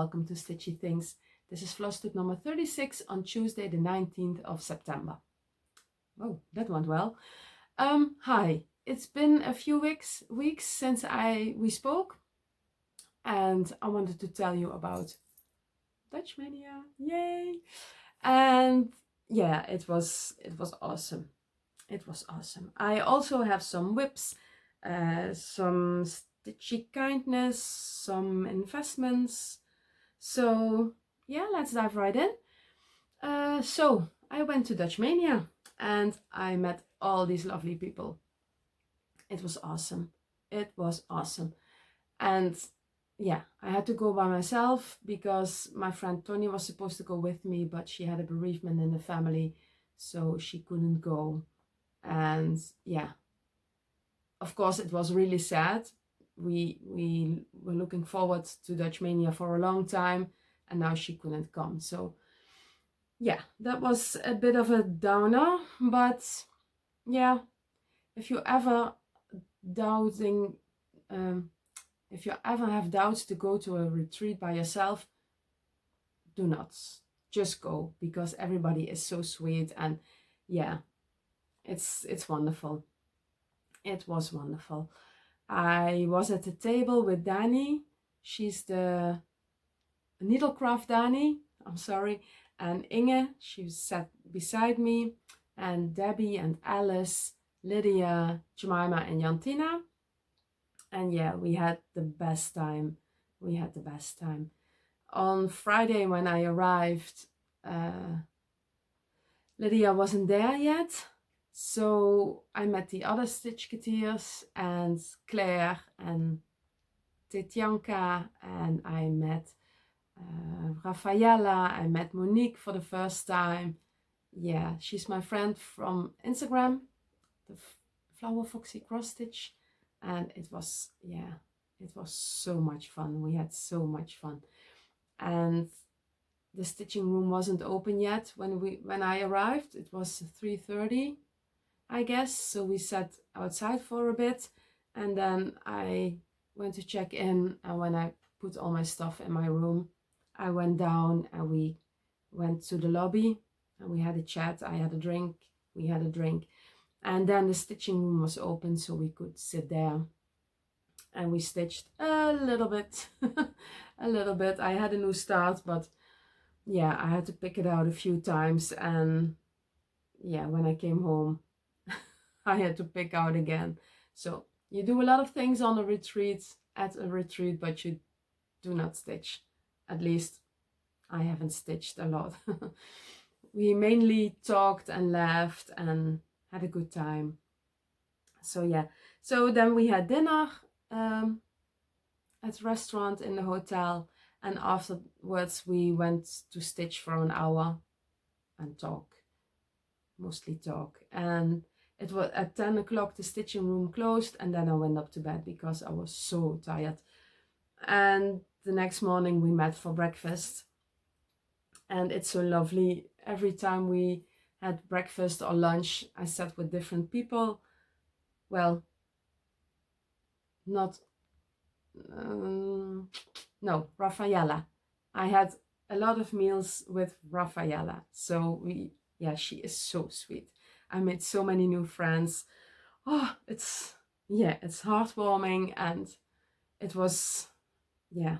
welcome to Stitchy Things. This is Flosstube number 36 on Tuesday the 19th of September. Oh, that went well. Hi, it's been a few weeks since we spoke, and I wanted to tell you about DutchMaynia. Yay! And yeah, it was awesome. It was awesome. I also have some whips, some stitchy kindness, some investments. So yeah, let's dive right in. So I went to DutchMaynia and I met all these lovely people. It was awesome. It was awesome. And yeah, I had to go by myself because my friend Tony was supposed to go with me, but she had a bereavement in the family, so she couldn't go. And yeah, of course it was really sad. We were looking forward to DutchMaynia for a long time, and now she couldn't come. So yeah, that was a bit of a downer, but yeah, if you ever have doubts to go to a retreat by yourself, do not. Just go, because everybody is so sweet, and yeah, it's wonderful. It was wonderful. I was at the table with Dani. She's the needlecraft Dani, I'm sorry, and Inge, she sat beside me, and Debbie and Alice, Lydia, Jemima and Jantina. And yeah, we had the best time. We had the best time. On Friday when I arrived, Lydia wasn't there yet. So I met the other Stitchketeers and Claire and Tetianka, and I met Rafaela. I met Monique for the first time. Yeah, she's my friend from Instagram, the Flower Foxy Cross Stitch, and it was so much fun. We had so much fun, and the stitching room wasn't open yet when I arrived. It was 3:30. I guess, so we sat outside for a bit, and then I went to check in, and when I put all my stuff in my room, I went down and we went to the lobby and we had a chat. I had a drink, we had a drink, and then the stitching room was open, so we could sit there and we stitched a little bit. A little bit. I had a new start, but yeah, I had to pick it out a few times, and yeah, when I came home I had to pick out again. So you do a lot of things on a retreat, but you do not stitch. At least I haven't stitched a lot. We mainly talked and laughed and had a good time. So yeah, so then we had dinner at a restaurant in the hotel, and afterwards we went to stitch for an hour and talk, mostly talk. And it was at 10 o'clock the stitching room closed, and then I went up to bed because I was so tired. And the next morning we met for breakfast, and it's so lovely. Every time we had breakfast or lunch, I sat with different people. Well, not no, Rafaela. I had a lot of meals with Rafaela, so yeah, she is so sweet. I made so many new friends. Oh, it's heartwarming, and it was, yeah.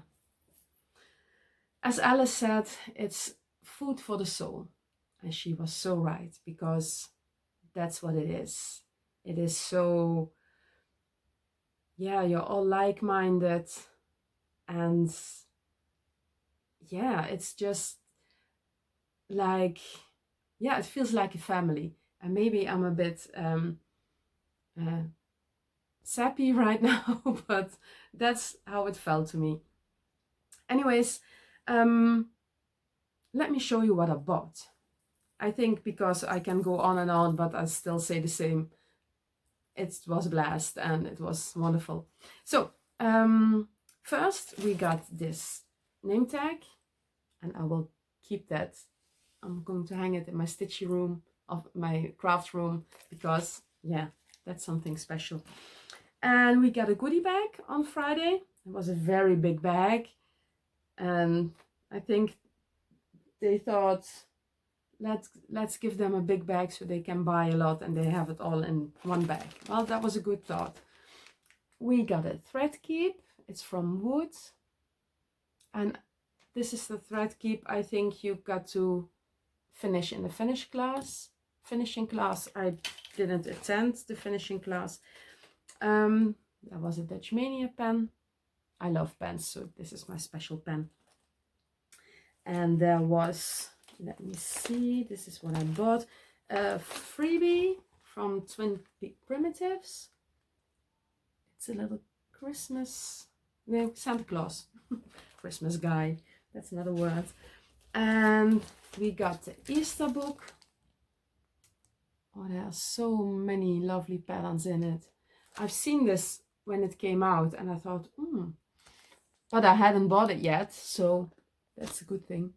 As Alice said, it's food for the soul. And she was so right, because that's what it is. It is so, yeah, you're all like-minded, and yeah, it's just like, yeah, it feels like a family. And maybe I'm a bit sappy right now, but that's how it felt to me. Anyways, let me show you what I bought. I think because I can go on and on, but I still say the same. It was a blast and it was wonderful. So first we got this name tag, and I will keep that. I'm going to hang it in my stitchy room, of my craft room, because yeah, that's something special. And we got a goodie bag on Friday. It was a very big bag. And I think they thought, let's give them a big bag so they can buy a lot and they have it all in one bag. Well, that was a good thought. We got a thread keep. It's from wood, and this is the thread keep I think you got to finish in the finishing class. I didn't attend the finishing class. That was a DutchMaynia pen. I love pens, so this is my special pen. And there was, let me see, this is what I bought, a freebie from Twin Peak Primitives. It's a little Christmas, no, Santa Claus, Christmas guy, that's not a word. And we got the Easter book. Oh, there are so many lovely patterns in it. I've seen this when it came out and I thought, but I hadn't bought it yet, so that's a good thing.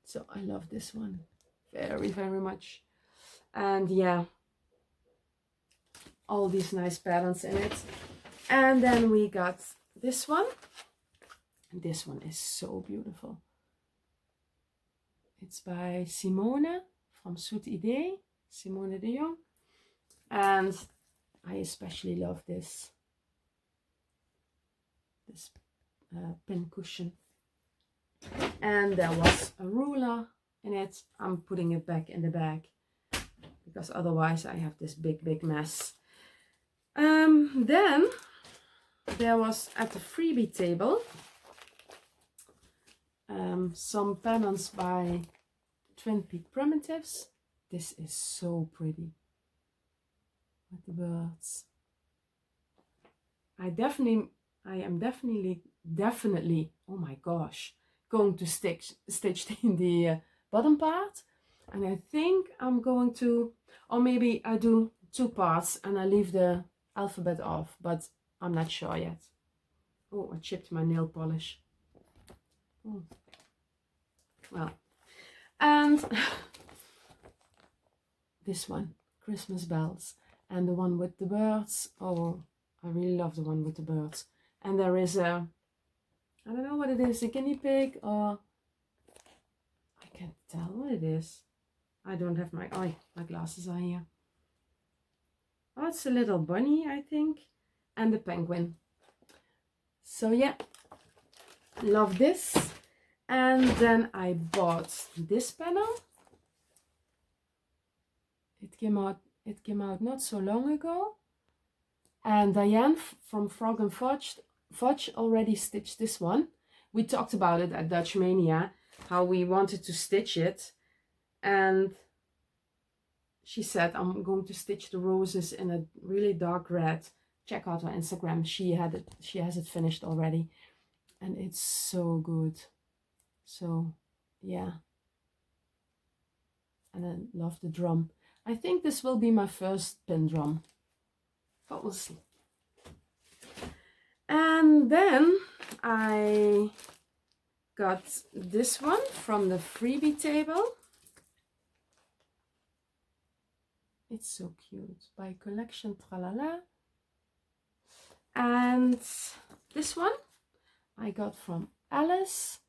So I love this one very, very much. And yeah, all these nice patterns in it. And then we got this one. And this one is so beautiful. It's by Simone from Zoet Idee, Simone de Jong. And I especially love this pin cushion. And there was a ruler in it. I'm putting it back in the bag because otherwise I have this big mess. Then there was at the freebie table some patterns by Twin Peak Primitives. This is so pretty with the birds. I am definitely, oh my gosh, going to stitch the bottom part. And I think I'm going to, or maybe I do 2 parts and I leave the alphabet off, but I'm not sure yet. Oh, I chipped my nail polish. Oh. Well, and this one, Christmas bells, and the one with the birds. Oh, I really love the one with the birds. And there is a, I don't know what it is, a guinea pig, or I can't tell what it is. I don't have my glasses are here. Oh, it's a little bunny, I think, and the penguin. So yeah, love this. And then I bought this panel. It came out not so long ago. And Diane from Frog and Fudge already stitched this one. We talked about it at DutchMaynia, how we wanted to stitch it. And she said, I'm going to stitch the roses in a really dark red. Check out her Instagram. She has it finished already. And it's so good. So, yeah. And I love the drum. I think this will be my first pin drum. But we'll see. And then I got this one from the freebie table. It's so cute, by Collection Tralala. And this one I got from Alice.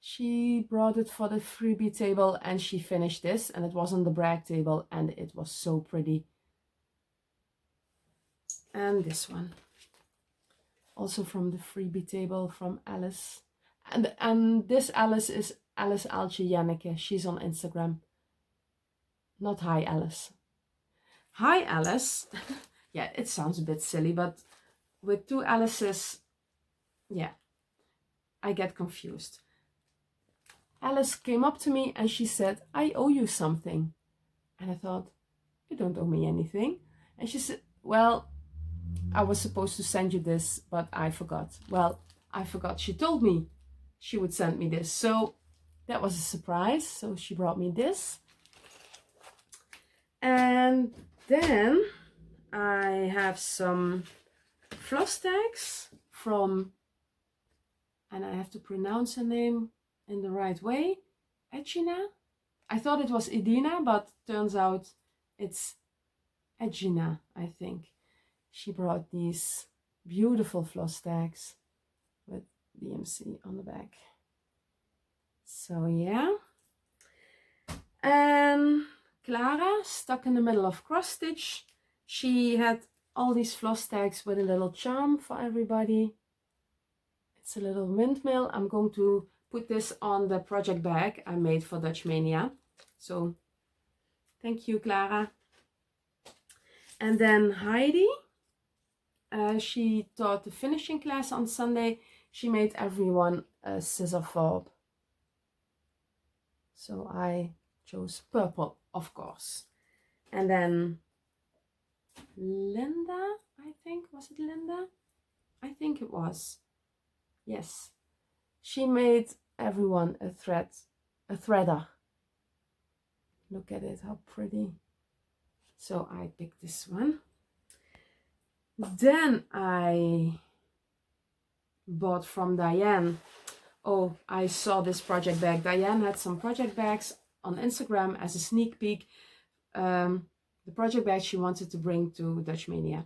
She brought it for the freebie table and she finished this, and it was on the brag table and it was so pretty. And this one, also from the freebie table from Alice. And this Alice is Alice Aaltje Janneke. She's on Instagram. Not Hi Alice. Hi Alice. Yeah, it sounds a bit silly, but with 2 Alices, yeah, I get confused. Alice came up to me and she said, I owe you something. And I thought, you don't owe me anything. And she said, well, I was supposed to send you this, but I forgot. Well, I forgot. She told me she would send me this. So that was a surprise. So she brought me this. And then I have some floss tags from, and I have to pronounce her name in the right way, Edgina. I thought it was Edina, but turns out it's Edgina, I think. She brought these beautiful floss tags with DMC on the back. So yeah. And Clara, stuck in the middle of cross stitch. She had all these floss tags with a little charm for everybody. It's a little windmill. I'm going to put this on the project bag I made for DutchMaynia. So thank you, Clara. And then Heidi, she taught the finishing class on Sunday. She made everyone a scissor fob. So I chose purple, of course. And then Linda, I think, was it Linda? I think it was. Yes. She made everyone a threader. Look at it, how pretty. So I picked this one. Then I bought from Diane. Oh, I saw this project bag. Diane had some project bags on Instagram as a sneak peek. The project bag she wanted to bring to DutchMaynia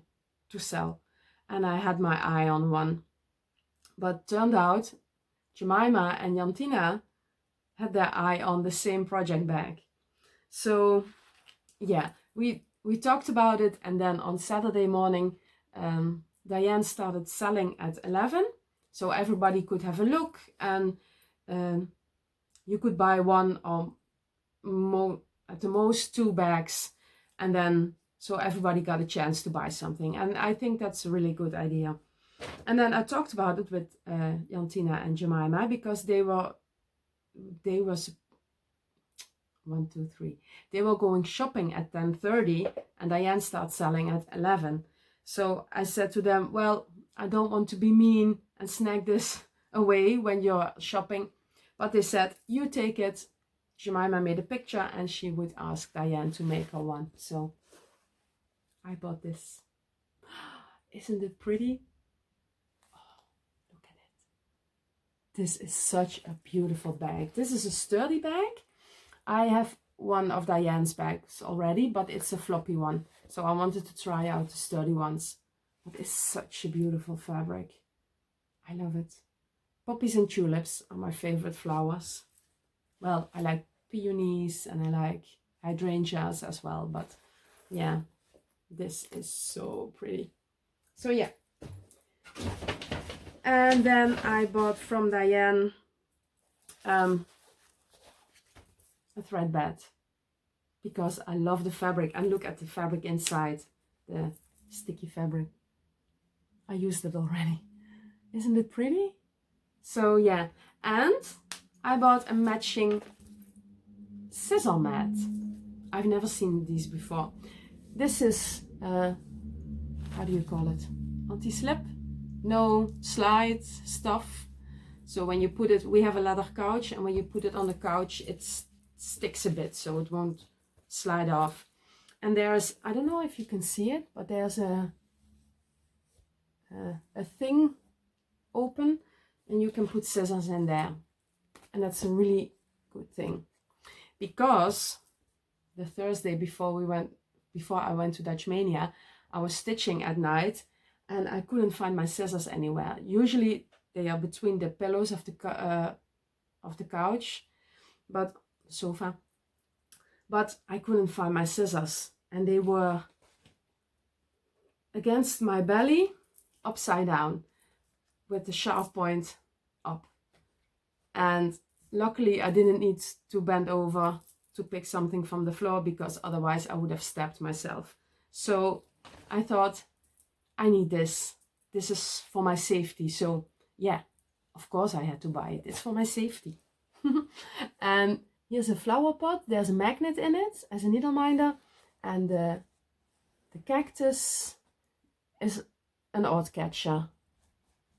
to sell. And I had my eye on one. But turned out Jemima and Jantina had their eye on the same project bag. So yeah, we talked about it, and then on Saturday morning Diane started selling at 11, so everybody could have a look, and you could buy one or at the most 2 bags, and then so everybody got a chance to buy something, and I think that's a really good idea. And then I talked about it with Jantina and Jemima, because they were 1, 2, 3. They were going shopping at 10:30, and Diane started selling at 11. So I said to them, well, I don't want to be mean and snag this away when you're shopping. But they said, you take it. Jemima made a picture, and she would ask Diane to make her one. So I bought this. Isn't it pretty? Oh, look at it. This is such a beautiful bag. This is a sturdy bag. I have one of Diane's bags already, but it's a floppy one. So I wanted to try out the sturdy ones. But it's such a beautiful fabric. I love it. Poppies and tulips are my favorite flowers. Well, I like peonies and I like hydrangeas as well. But yeah, this is so pretty. So yeah. And then I bought from Diane a thread bed, because I love the fabric, and look at the fabric inside, the sticky fabric. I used it already. Isn't it pretty? So yeah, and I bought a matching scissor mat. I've never seen these before. This is how do you call it? Anti-slip? No slide stuff. So when you put it, we have a leather couch, and when you put it on the couch, it sticks a bit, so it won't slide off. And there's, I don't know if you can see it, but there's a thing open, and you can put scissors in there. And that's a really good thing, because the Thursday before I went to DutchMaynia, I was stitching at night, and I couldn't find my scissors anywhere. Usually they are between the pillows of the couch, but sofa, but I couldn't find my scissors, and they were against my belly, upside down, with the sharp point up. And luckily I didn't need to bend over to pick something from the floor, because otherwise I would have stabbed myself. So I thought, I need this. This is for my safety. So yeah, of course I had to buy it. It's for my safety. And here's a flower pot. There's a magnet in it as a needle minder, and the cactus is an odd catcher,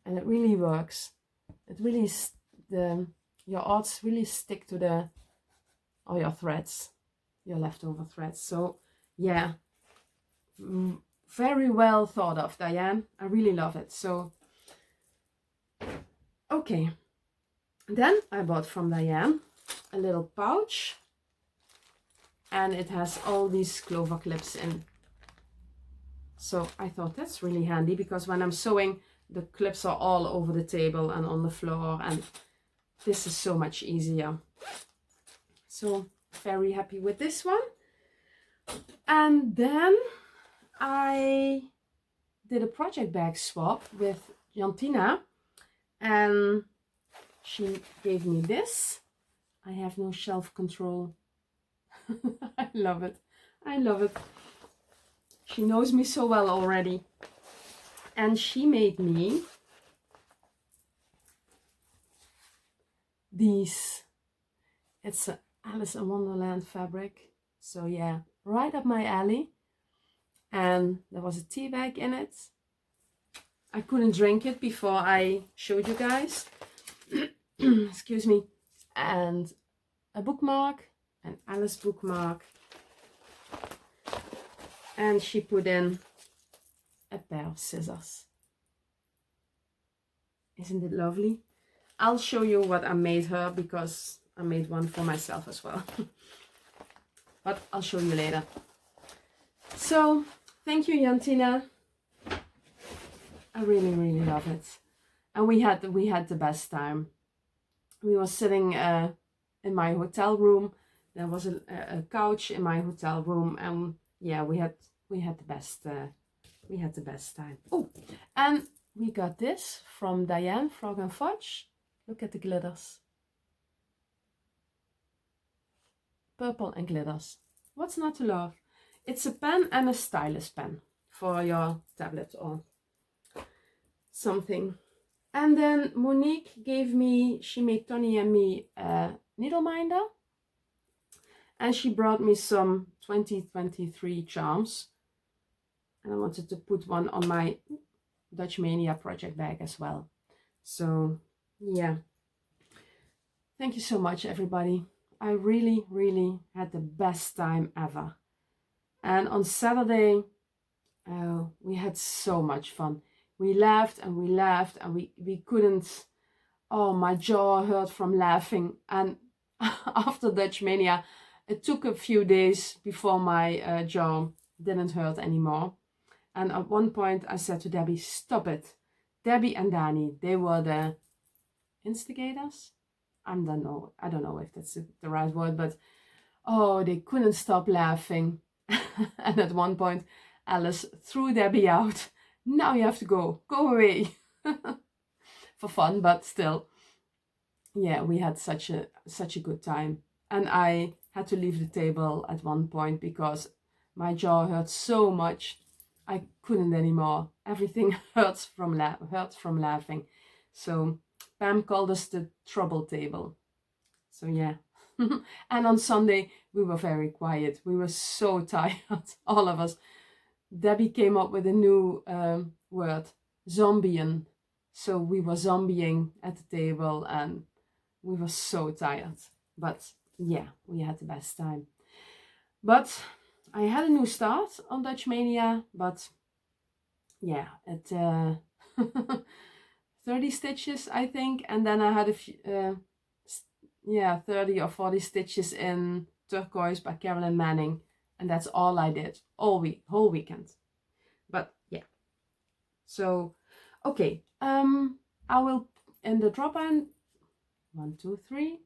and it really works. It really your odds really stick to all your threads, your leftover threads. So yeah, very well thought of, Diane. I really love it. So okay, then I bought from Diane a little pouch, and it has all these clover clips in. So I thought that's really handy, because when I'm sewing the clips are all over the table and on the floor, and this is so much easier. So very happy with this one. And then I did a project bag swap with Jantina, and she gave me this. I have no shelf control. I love it. I love it. She knows me so well already. And she made me these. It's a Alice in Wonderland fabric. So yeah, right up my alley. And there was a tea bag in it. I couldn't drink it before I showed you guys. Excuse me. And a bookmark, an Alice bookmark. And she put in a pair of scissors. Isn't it lovely? I'll show you what I made her, because I made one for myself as well. But I'll show you later. So thank you, Jantina. I really, really love it. And we had the best time. We were sitting in my hotel room. There was a couch in my hotel room, and yeah, we had the best time. Oh, and we got this from Diane, Frog and Fudge. Look at the glitters. Purple and glitters. What's not to love? It's a pen and a stylus pen for your tablet or something. And then Monique she made Tony and me a needle minder. And she brought me some 2023 charms. And I wanted to put one on my DutchMaynia project bag as well. So yeah. Thank you so much, everybody. I really, really had the best time ever. And on Saturday, we had so much fun. We laughed and we laughed, and we couldn't, oh, my jaw hurt from laughing. And after DutchMaynia, it took a few days before my jaw didn't hurt anymore. And at one point I said to Debbie, stop it. Debbie and Dani, they were the instigators. I don't know if that's the right word, but oh, they couldn't stop laughing. And at one point, Alice threw Debbie out. Now you have to go away. For fun, but still. Yeah, we had such a good time. And I had to leave the table at one point because my jaw hurt so much. I couldn't anymore. Everything hurts from laughing. So Pam called us the trouble table. So yeah. And on Sunday, we were very quiet. We were so tired, all of us. Debbie came up with a new word, zombieing. So we were zombieing at the table, and we were so tired. But yeah, we had the best time. But I had a new start on DutchMaynia, but yeah, at 30 stitches, I think. And then I had a few, 30 or 40 stitches in Turquoise by Carolyn Manning. And that's all I did whole weekend. But yeah. So, okay. I will, in the drop-down, 1, 2, 3.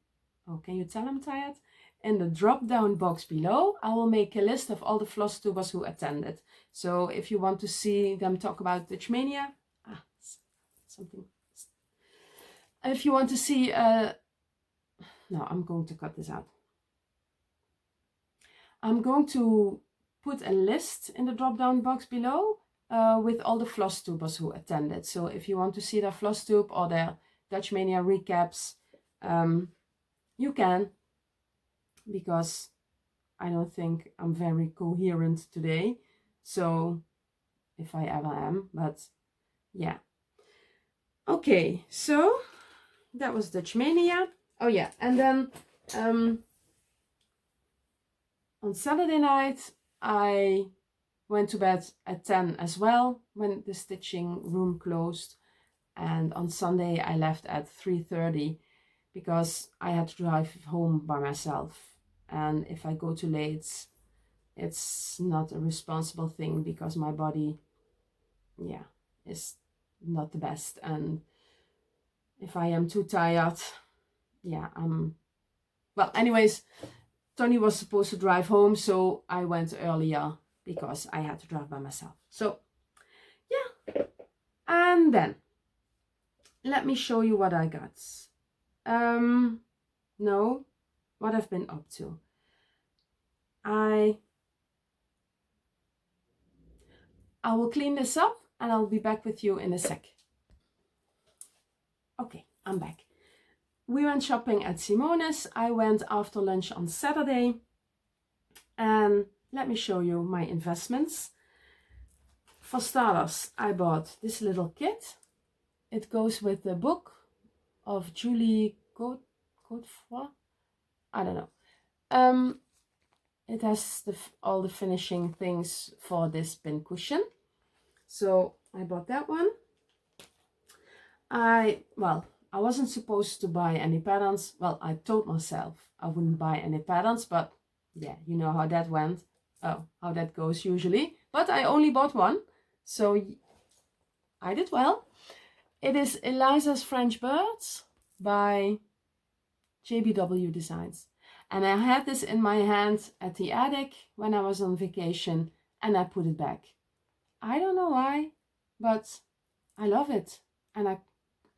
Oh, can you tell I'm tired? In the drop-down box below, I will make a list of all the Flosstubers who attended. So if you want to see them talk about DutchMaynia, something. If you want to see, no, I'm going to cut this out. I'm going to put a list in the drop-down box below with all the Flosstubers who attended. So if you want to see their Flosstube or their DutchMaynia recaps, you can, because I don't think I'm very coherent today. So if I ever am, but yeah. Okay, so that was DutchMaynia. Oh yeah, and then on Saturday night, I went to bed at 10 as well when the stitching room closed. And on Sunday, I left at 3:30 because I had to drive home by myself. And if I go too late, it's not a responsible thing because my body, yeah, is not the best. And if I am too tired, yeah, well, anyways, Tony was supposed to drive home, so I went earlier because I had to drive by myself. So yeah, and then let me show you what I got. No, what I've been up to. I will clean this up and I'll be back with you in a sec. Okay, I'm back. We went shopping at Simone's. I went after lunch on Saturday. And let me show you my investments. For starters, I bought this little kit. It goes with the book of Julie Godefroy. I don't know. It has all the finishing things for this pin cushion. So I bought that one. I wasn't supposed to buy any patterns. Well, I told myself I wouldn't buy any patterns, but yeah, you know how that went. Oh, how that goes usually. But I only bought one, so I did well. It is Eliza's French Birds by JBW Designs. And I had this in my hand at the attic when I was on vacation, and I put it back. I don't know why, but I love it. And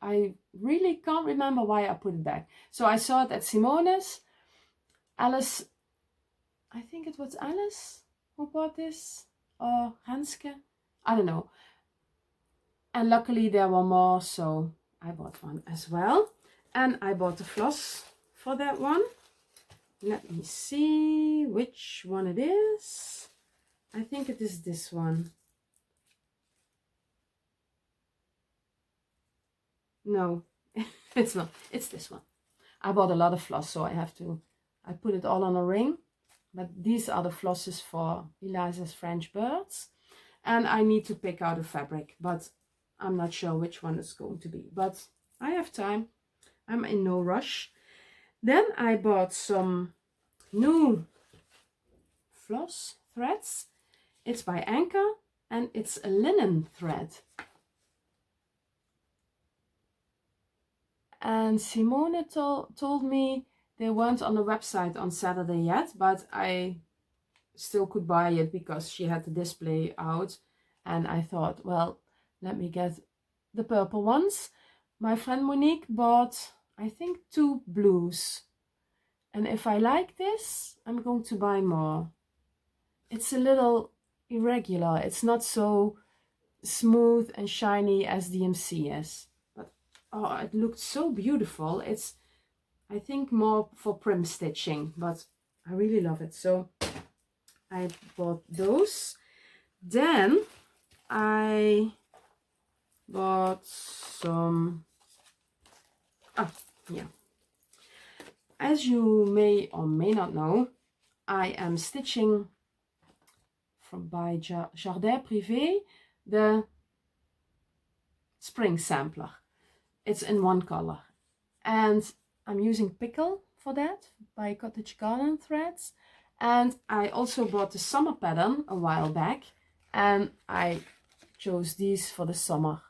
I really can't remember why I put it back. So I saw it at Simone's. Alice, I think it was Alice who bought this, or Renske, I don't know. And luckily there were more, so I bought one as well. And I bought the floss for that one. Let me see which one it is. I think it is this one. No, it's not. It's this one. I bought a lot of floss, so I put it all on a ring. But these are the flosses for Eliza's French Birds. And I need to pick out a fabric, but I'm not sure which one it's going to be. But I have time. I'm in no rush. Then I bought some new floss threads. It's by Anka and it's a linen thread. And Simone told me they weren't on the website on Saturday yet, but I still could buy it because she had the display out. And I thought, well, let me get the purple ones. My friend Monique bought, I think, 2 blues. And if I like this, I'm going to buy more. It's a little irregular. It's not so smooth and shiny as DMC is. But oh, it looked so beautiful. It's, I think, more for prim stitching, but I really love it. So I bought those. Then I bought some, yeah. As you may or may not know, I am stitching by Jardin Privé the spring sampler. It's in one color. And I'm using Pickle for that by Cottage Garden Threads. And I also bought the summer pattern a while back. And I chose these for the summer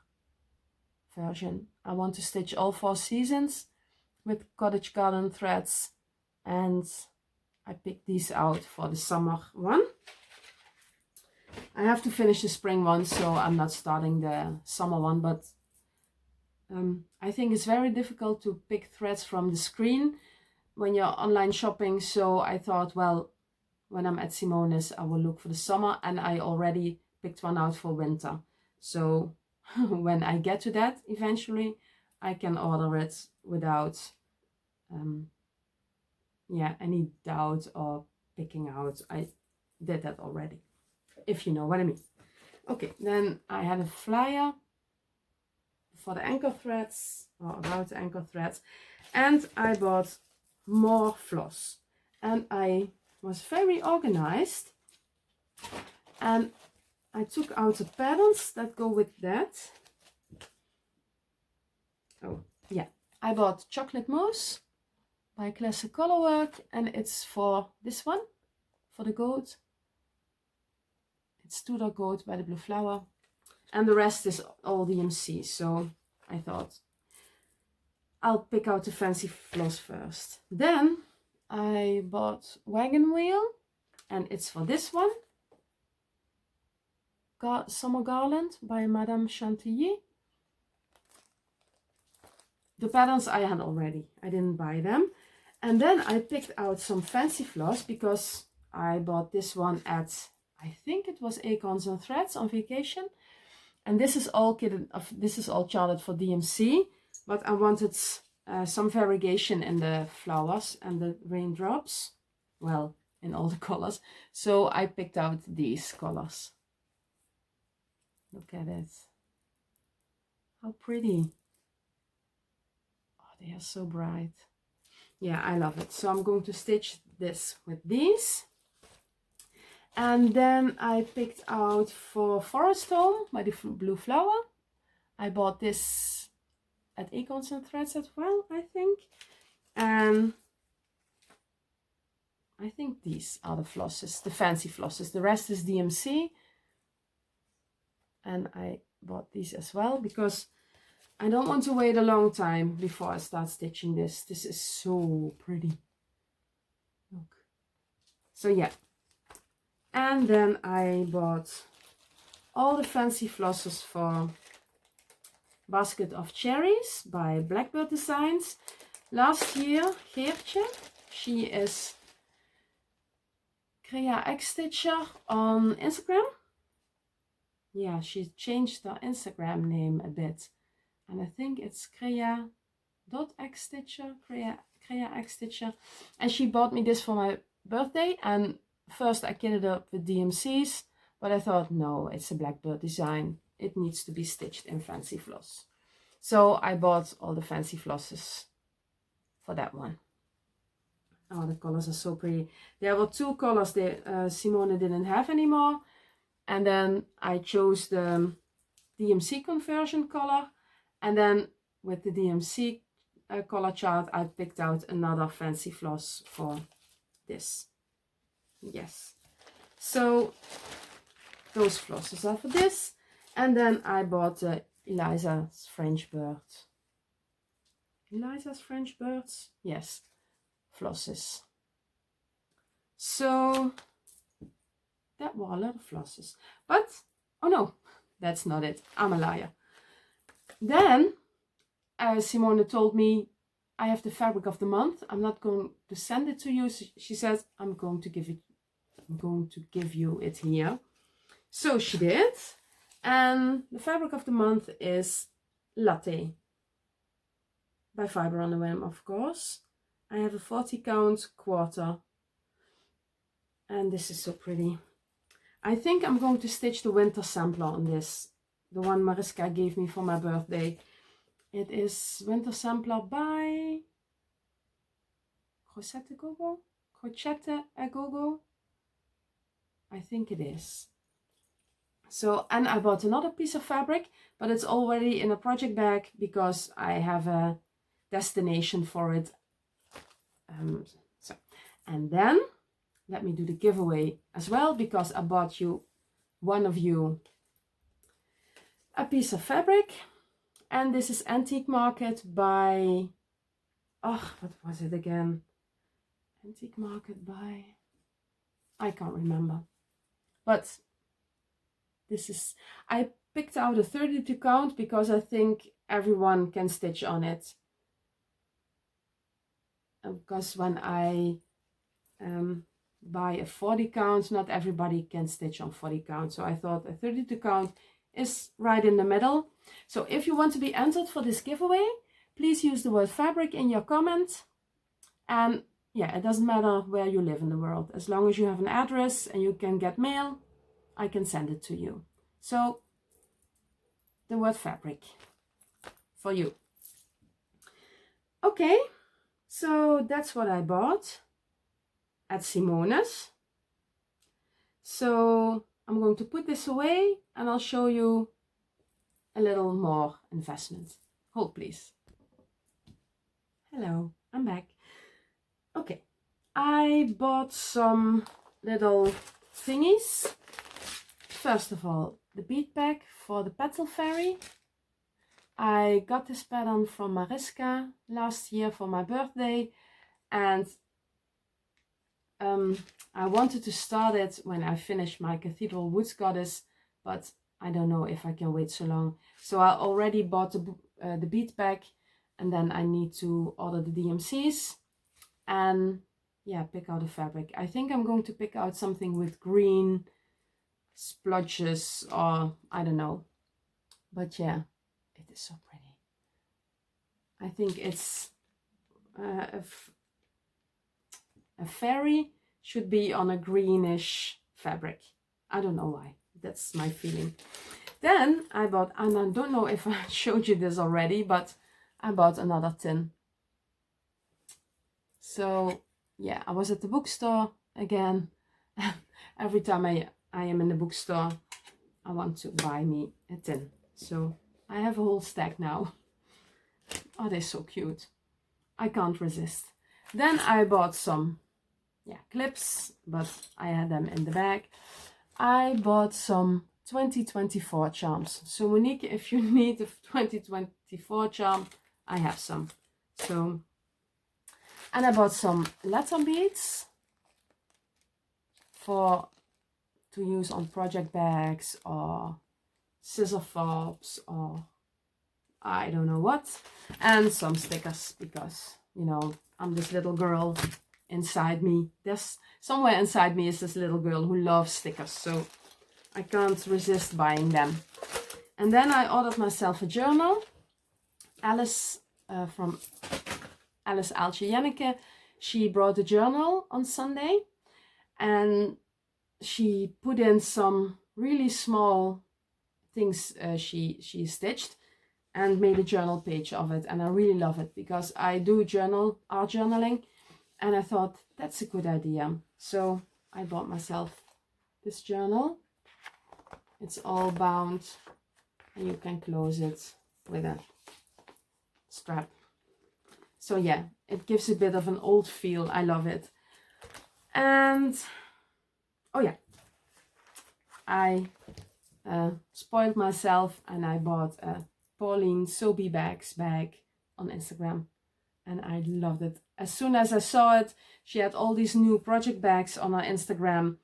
version. I want to stitch all 4 seasons with Cottage Garden Threads. And I picked these out for the summer one. I have to finish the spring one, so I'm not starting the summer one, but I think it's very difficult to pick threads from the screen when you're online shopping. So I thought, well, when I'm at Simone's, I will look for the summer, and I already picked one out for winter. So when I get to that eventually, I can order it without any doubt or picking out. I did that already, if you know what I mean. Okay, then I had a flyer for the anchor threads, or about the anchor threads, and I bought more floss. And I was very organized, and I took out the patterns that go with that. Oh yeah, I bought Chocolate Mousse by Classic Colorwork, and it's for this one, for the goat. It's Tudor Goat by the Blue Flower. and the rest is all DMC. So I thought I'll pick out the fancy floss first. Then I bought Wagon Wheel, and it's for this one. Summer Garland by Madame Chantilly. The patterns I had already. I didn't buy them. And then I picked out some fancy floss because I bought this one at, I think it was Acorns and Threads on vacation. And this is all charted for DMC, but I wanted some variation in the flowers and the raindrops. Well, in all the colors. So I picked out these colors. Look at it. How pretty. Oh, they are so bright. Yeah, I love it. So I'm going to stitch this with these. And then I picked out for Forest Home by the Blue Flower. I bought this at Acorns and Threads as well, I think. And I think these are the flosses, the fancy flosses. The rest is DMC. And I bought these as well because I don't want to wait a long time before I start stitching this. This is so pretty. Look. So yeah. And then I bought all the fancy flosses for Basket of Cherries by Blackbird Designs. Last year, Geertje, she is Crochet Kit on Instagram. Yeah, she changed her Instagram name a bit. And I think it's Crochet.xstitcher. And she bought me this for my birthday. And first I kitted up with DMCs. But I thought, no, it's a Blackbird design. It needs to be stitched in fancy floss. So I bought all the fancy flosses for that one. Oh, the colors are so pretty. There were two colors that Simone didn't have anymore. And then I chose the DMC conversion color. And then with the DMC color chart, I picked out another fancy floss for this. Yes. So those flosses are for this. And then I bought Eliza's French Bird. Eliza's French Birds? Yes. Flosses. So that were a lot of flosses. But, oh no, that's not it. I'm a liar. Then, Simone told me, I have the fabric of the month. I'm not going to send it to you. She says, I'm going to give you it here. So she did. And the fabric of the month is Latte by Fiber on the Whim, of course. I have a 40 count quarter. And this is so pretty. I think I'm going to stitch the winter sampler on this. The one Mariska gave me for my birthday. It is winter sampler by Crochet Go. I think it is. So, and I bought another piece of fabric, but it's already in a project bag because I have a destination for it. And then let me do the giveaway as well, because I bought one of you a piece of fabric. And this is Antique Market by, oh, what was it again? Antique Market by, I can't remember. But this is, I picked out a 32 count because I think everyone can stitch on it. Because when I buy a 40 count, not everybody can stitch on 40 count. So I thought a 32 count is right in the middle. So if you want to be entered for this giveaway, please use the word fabric in your comment. And yeah, it doesn't matter where you live in the world. As long as you have an address and you can get mail, I can send it to you. So the word fabric for you. Okay, so that's what I bought at Simone's. So I'm going to put this away and I'll show you a little more investment. Hold please. Hello, I'm back. Okay, I bought some little thingies. First of all, the bead bag for the petal fairy. I got this pattern from Renske last year for my birthday, and I wanted to start it when I finished my Cathedral Woods Goddess, but I don't know if I can wait so long. So I already bought the bead bag, and then I need to order the DMCs and yeah, pick out a fabric. I think I'm going to pick out something with green splotches, or I don't know. But yeah, it is so pretty. I think it's a fairy should be on a greenish fabric. I don't know why. That's my feeling. Then I bought, and I don't know if I showed you this already, but I bought another tin. So yeah, I was at the bookstore again. Every time I am in the bookstore, I want to buy me a tin. So I have a whole stack now. Oh, they're so cute. I can't resist. Then I bought some clips, but I had them in the bag. I bought some 2024 charms. So Monique, if you need a 2024 charm, I have some. So, and I bought some letter beads to use on project bags or scissor fobs or I don't know what, and some stickers, because you know I'm this little girl inside me. There's somewhere inside me is this little girl who loves stickers, so I can't resist buying them. And then I ordered myself a journal. Alice from Alice Jantinka, she brought a journal on Sunday, and she put in some really small things she stitched and made a journal page of it, and I really love it because I do art journaling, and I thought that's a good idea. So I bought myself this journal. It's all bound and you can close it with a strap. So yeah, it gives a bit of an old feel. I love it. And oh yeah, I spoiled myself and I bought a Pauline Sobe Bags bag on Instagram, and I loved it. As soon as I saw it, she had all these new project bags on her Instagram,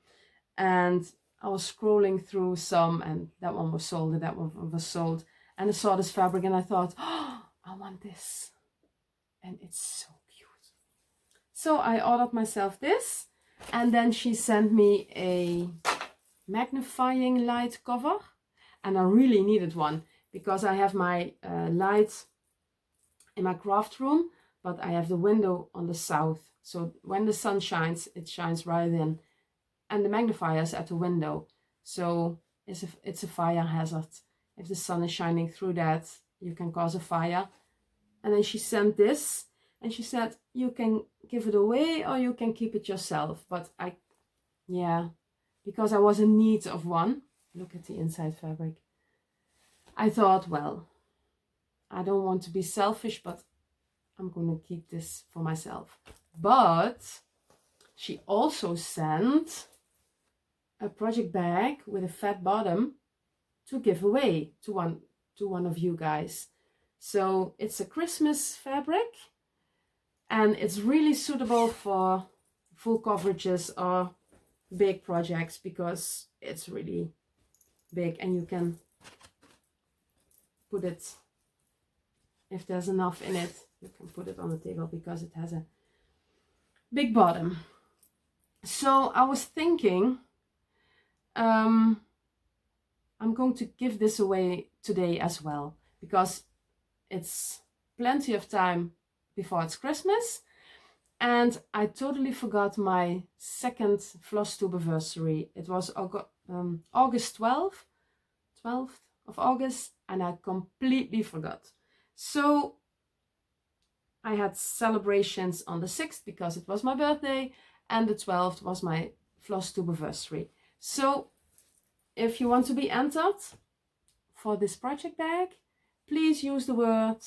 and I was scrolling through some, and that one was sold, and that one was sold, and I saw this fabric and I thought, oh, I want this, and it's so cute. So I ordered myself this, and then she sent me a magnifying light cover, and I really needed one because I have my light in my craft room, but I have the window on the south, so when the sun shines, it shines right in, and the magnifier is at the window, so it's a fire hazard. If the sun is shining through that, you can cause a fire. And then she sent this, and she said you can give it away or you can keep it yourself, but because I was in need of one. Look at the inside fabric. I thought, well, I don't want to be selfish, but I'm going to keep this for myself. But she also sent a project bag with a fat bottom to give away to one of you guys. So it's a Christmas fabric, and it's really suitable for full coverages or big projects because it's really big, and you can put it, if there's enough in it, you can put it on the table because it has a big bottom. So I was thinking I'm going to give this away today as well, because it's plenty of time before it's Christmas, and I totally forgot my second Flosstube anniversary. It was August 12th of August, and I completely forgot. So I had celebrations on the 6th because it was my birthday, and the 12th was my Flosstube anniversary. So if you want to be entered for this project bag, please use the word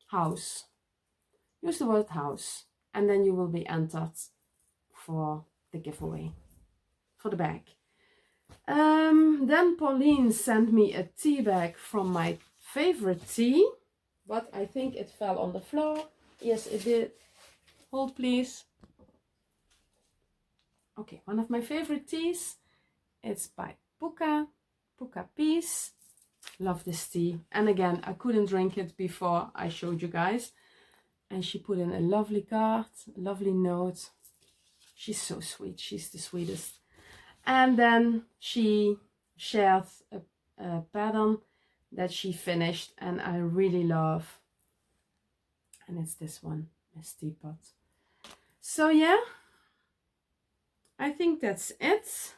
house. Use the word house, and then you will be entered for the the giveaway for the bag. Then Pauline sent me a tea bag from my favorite tea, but I think it fell on the floor. Yes, it did. Hold please. Okay, one of my favorite teas. It's by Puka Peace. Love this tea. And again, I couldn't drink it before I showed you guys. And she put in a lovely card, a lovely note. She's so sweet. She's the sweetest. And then she shared a pattern that she finished and I really love. And it's this one, Miss Teapot. So yeah, I think that's it.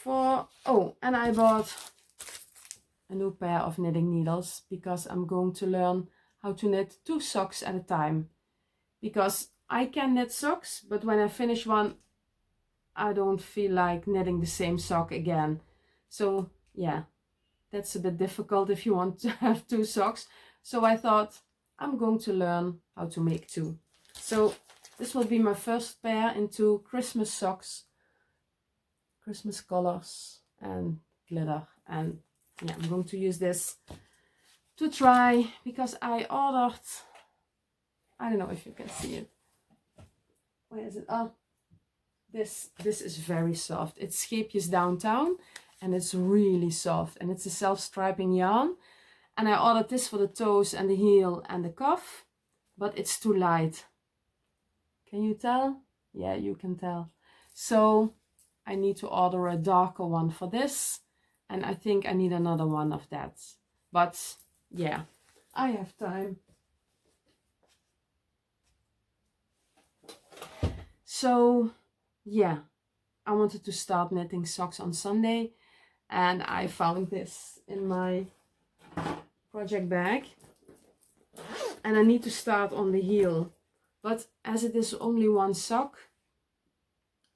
And I bought a new pair of knitting needles because I'm going to learn how to knit 2 socks at a time. Because I can knit socks, but when I finish one, I don't feel like knitting the same sock again. So yeah, that's a bit difficult if you want to have 2 socks. So I thought I'm going to learn how to make 2. So this will be my first pair into Christmas socks, Christmas colors and glitter. And yeah, I'm going to use this to try because I ordered, I don't know if you can see it. Where is it? Oh, this is very soft. It's Scheepjes Downtown and it's really soft and it's a self-striping yarn. And I ordered this for the toes and the heel and the cuff, but it's too light. Can you tell? Yeah, you can tell. So I need to order a darker one for this. And I think I need another one of that. But yeah, I have time. So yeah, I wanted to start knitting socks on Sunday. And I found this in my project bag. And I need to start on the heel. But as it is only 1 sock,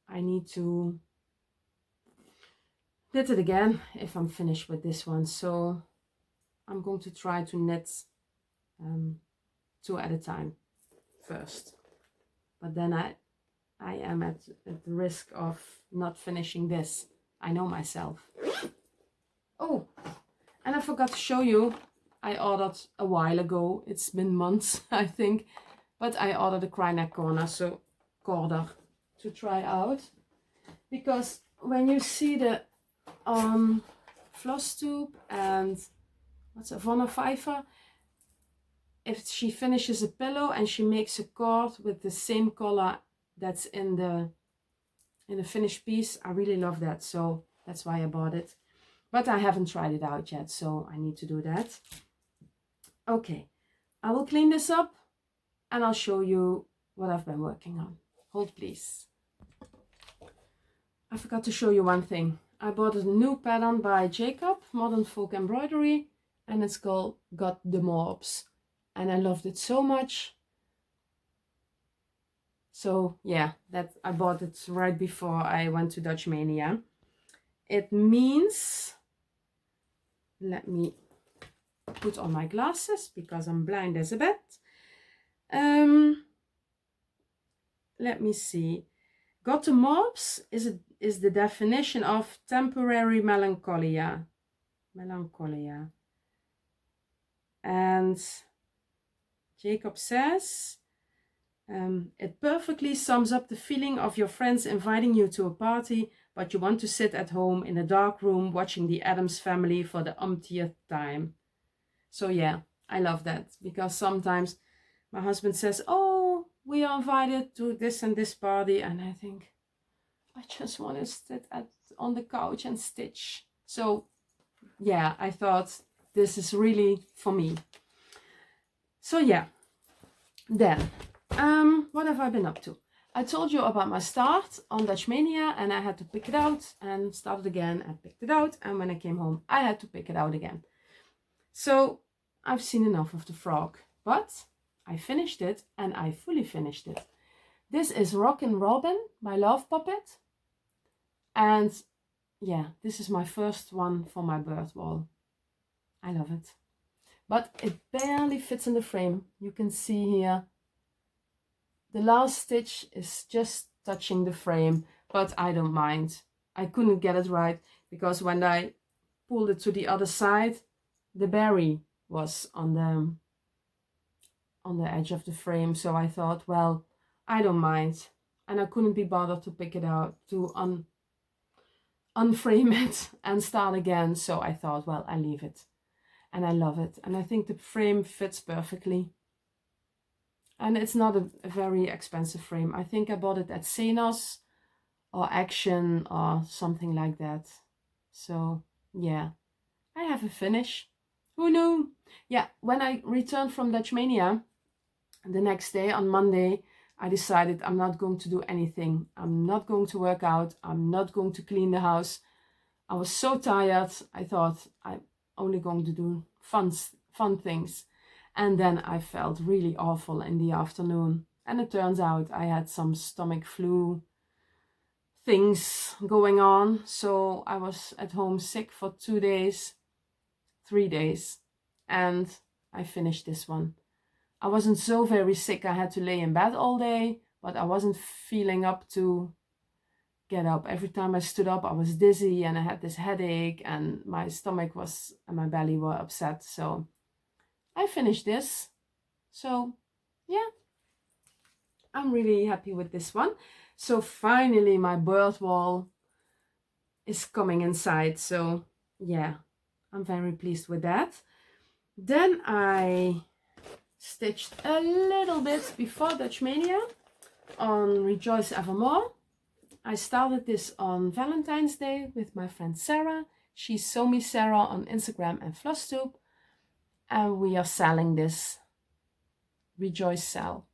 I need to knit it again if I'm finished with this one. So I'm going to try to knit 2 at a time first. But then I am at the risk of not finishing this. I know myself. Oh, and I forgot to show you. I ordered a while ago. It's been months, I think. But I ordered a cry neck corner to try out. Because when you see the Flosstube and what's a Von Pfeiffer, if she finishes a pillow and she makes a cord with the same color that's in the finished piece, I really love that. So that's why I bought it. But I haven't tried it out yet, so I need to do that. Okay, I will clean this up and I'll show you what I've been working on. Hold please. I forgot to show you one thing. I bought a new pattern by Jacob, Modern Folk Embroidery, and it's called Got the Morbs. And I loved it so much. So yeah, I bought it right before I went to DutchMaynia. It means, let me put on my glasses because I'm blind as a bat. Let me see. Got the Morbs is the definition of temporary melancholia. And Jacob says, it perfectly sums up the feeling of your friends inviting you to a party, but you want to sit at home in a dark room watching the Addams Family for the umpteenth time. So yeah, I love that because sometimes my husband says, oh, we are invited to this and this party, and I think I just want to sit on the couch and stitch. So yeah, I thought this is really for me. So yeah, then what have I been up to? I told you about my start on DutchMaynia, and I had to pick it out and start it again and picked it out, and when I came home I had to pick it out again. So I've seen enough of the frog, but I finished it and I fully finished it. This is Rockin Robin, my love puppet, and yeah, this is my first one for my bird wall. I love it, but it barely fits in the frame. You can see here the last stitch is just touching the frame, but I don't mind. I couldn't get it right because when I pulled it to the other side, the berry was on the edge of the frame. So I thought, well, I don't mind. And I couldn't be bothered to pick it out, to unframe it and start again. So I thought, well, I leave it. And I love it. And I think the frame fits perfectly. And it's not a very expensive frame. I think I bought it at Senos or Action or something like that. So yeah, I have a finish. Who knew? Yeah, when I returned from DutchMaynia the next day on Monday, I decided I'm not going to do anything. I'm not going to work out. I'm not going to clean the house. I was so tired. I thought I'm only going to do fun things. And then I felt really awful in the afternoon. And it turns out I had some stomach flu things going on. So I was at home sick for 2 days, 3 days. And I finished this one. I wasn't so very sick. I had to lay in bed all day, but I wasn't feeling up to get up. Every time I stood up, I was dizzy and I had this headache and my stomach was and my belly were upset. So I finished this. So yeah, I'm really happy with this one. So finally my bird wall is coming inside. So yeah, I'm very pleased with that. Then I stitched a little bit before DutchMaynia on Rejoice Evermore. I started this on Valentine's Day with my friend Sarah. She's Sew Me Sarah on Instagram and Flosstube. And we are selling this Rejoice Sell.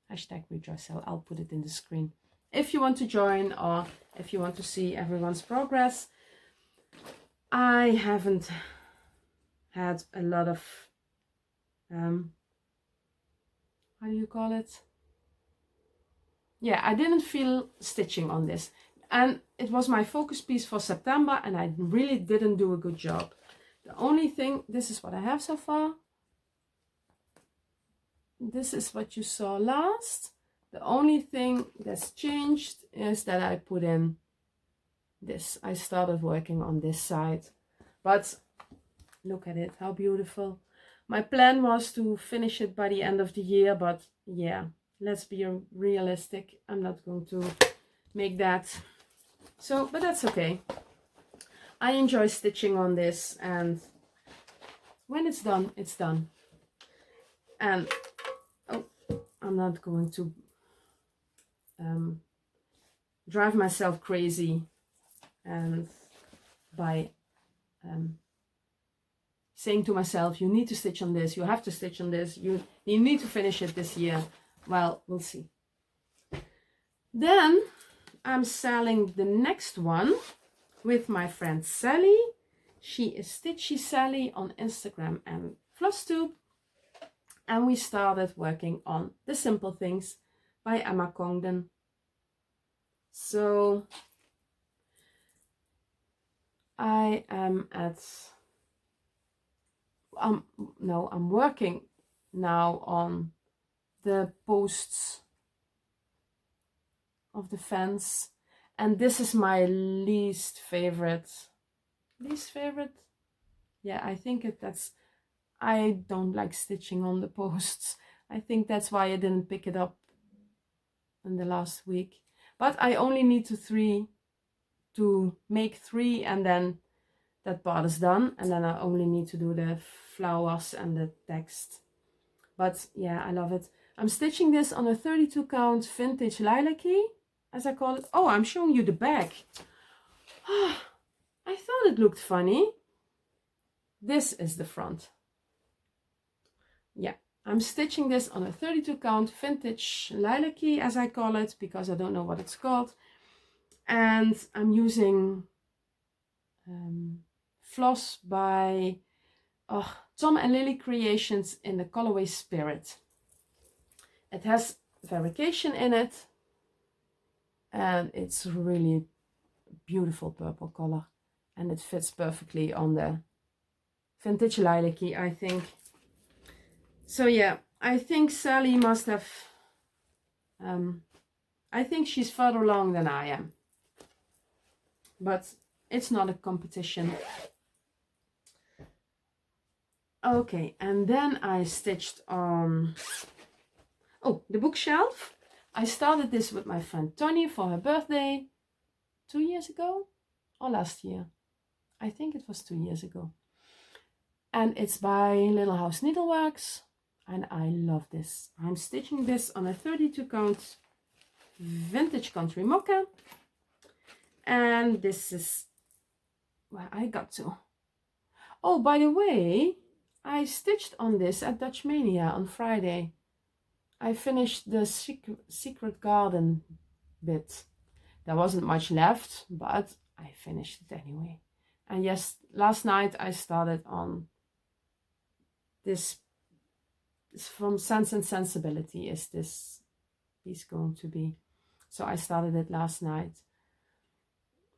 Hashtag Rejoice Sell. I'll put it in the screen. If you want to join or if you want to see everyone's progress. I haven't had a lot of how do you call it? Yeah, I didn't feel stitching on this. And it was my focus piece for September and I really didn't do a good job. The only thing, this is what I have so far. This is what you saw last. The only thing that's changed is that I put in this. I started working on this side. But look at it, how beautiful. My plan was to finish it by the end of the year, but yeah, let's be realistic. I'm not going to make that. So, but that's okay. I enjoy stitching on this, and when it's done, it's done. And oh, I'm not going to drive myself crazy and by saying to myself, you need to stitch on this, you have to stitch on this, you need to finish it this year. Well, we'll see. Then I'm selling the next one with my friend Sally. She is Stitchy Sally on Instagram and Flosstube. And we started working on The Simple Things by Emma Congdon. So I am at I'm working now on the posts of the fence, and this is my least favorite. Yeah, I think I don't like stitching on the posts. I think that's why I didn't pick it up in the last week, but I only need to make 3 and then that part is done, and then I only need to do the flowers and the text. But yeah, I love it. I'm stitching this on a 32 count vintage lilac-y, as I call it. Oh, I'm showing you the back. I thought it looked funny. This is the front. Yeah, I'm stitching this on a 32 count vintage lilac-y, as I call it, because I don't know what it's called. And I'm using floss by Tom and Lily Creations in the colorway Spirit. It has variegation in it, and it's really beautiful purple color, and it fits perfectly on the vintage lilac-y, I think. So yeah, I think Sally must have I think she's further along than I am. But it's not a competition. Okay, and then I stitched on, oh, the bookshelf. I started this with my friend Tony for her birthday 2 years ago or last year. I think it was 2 years ago. And it's by Little House Needleworks. And I love this. I'm stitching this on a 32 count vintage country mocha. And this is where I got to. Oh, by the way, I stitched on this at DutchMaynia on Friday. I finished the secret garden bit. There wasn't much left, but I finished it anyway. And yes, last night I started on this. It's from Sense and Sensibility is this piece going to be. So I started it last night.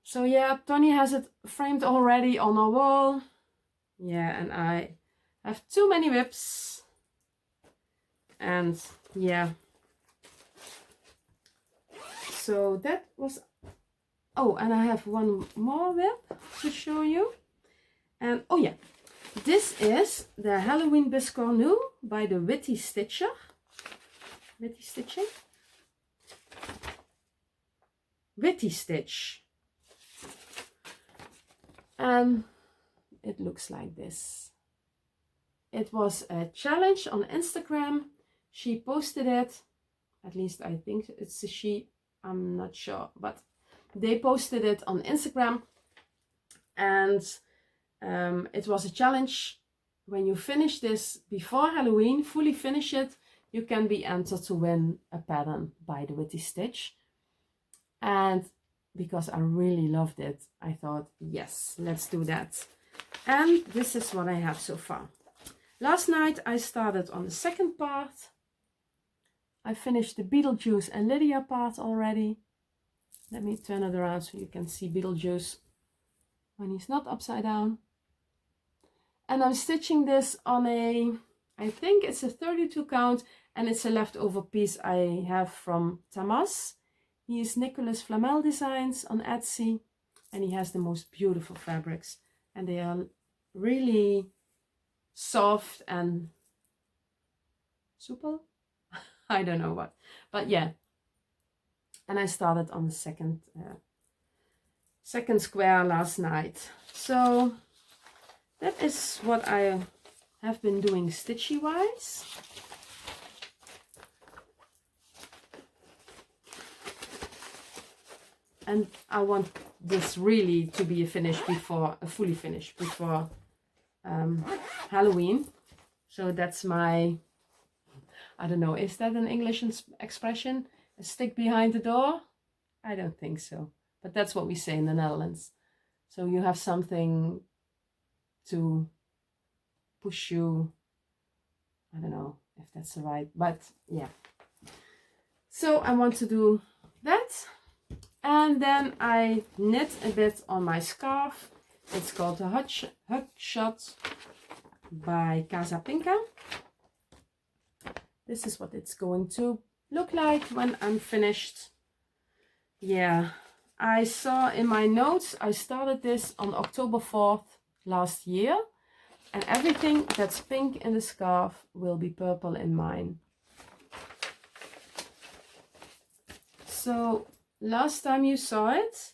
So yeah, Tony has it framed already on our wall. Yeah, and I have too many whips. And yeah. So that was, oh, and I have one more whip to show you. And oh yeah, this is the Halloween Bisco New by the Witty Stitcher. Witty Stitching? Witty Stitch. And it looks like this. It was a challenge on Instagram. She posted it, at least I think it's a she, I'm not sure, but they posted it on Instagram. And it was a challenge. When you finish this before Halloween, fully finish it, you can be entered to win a pattern by the Witty Stitch. And because I really loved it, I thought, yes, let's do that. And this is what I have so far. Last night I started on the second part. I finished the Beetlejuice and Lydia part already. Let me turn it around so you can see Beetlejuice when he's not upside down. And I'm stitching this on a, I think it's a 32 count, and it's a leftover piece I have from Tamas. He is Nicholas Flamel Designs on Etsy, and he has the most beautiful fabrics, and they are really soft and supple. I don't know what, but yeah. And I started on the second square last night. So that is what I have been doing stitchy wise. And I want this really to be a fully finished before Halloween. So that's my, I don't know, is that an English expression? A stick behind the door? I don't think so. But that's what we say in the Netherlands. So you have something to push you. I don't know if that's right, but yeah. So I want to do that. And then I knit a bit on my scarf. It's called the Hug Shot by Casa Pinka. This is what it's going to look like when I'm finished. Yeah, I saw in my notes, I started this on October 4th last year. And everything that's pink in the scarf will be purple in mine. So last time you saw it,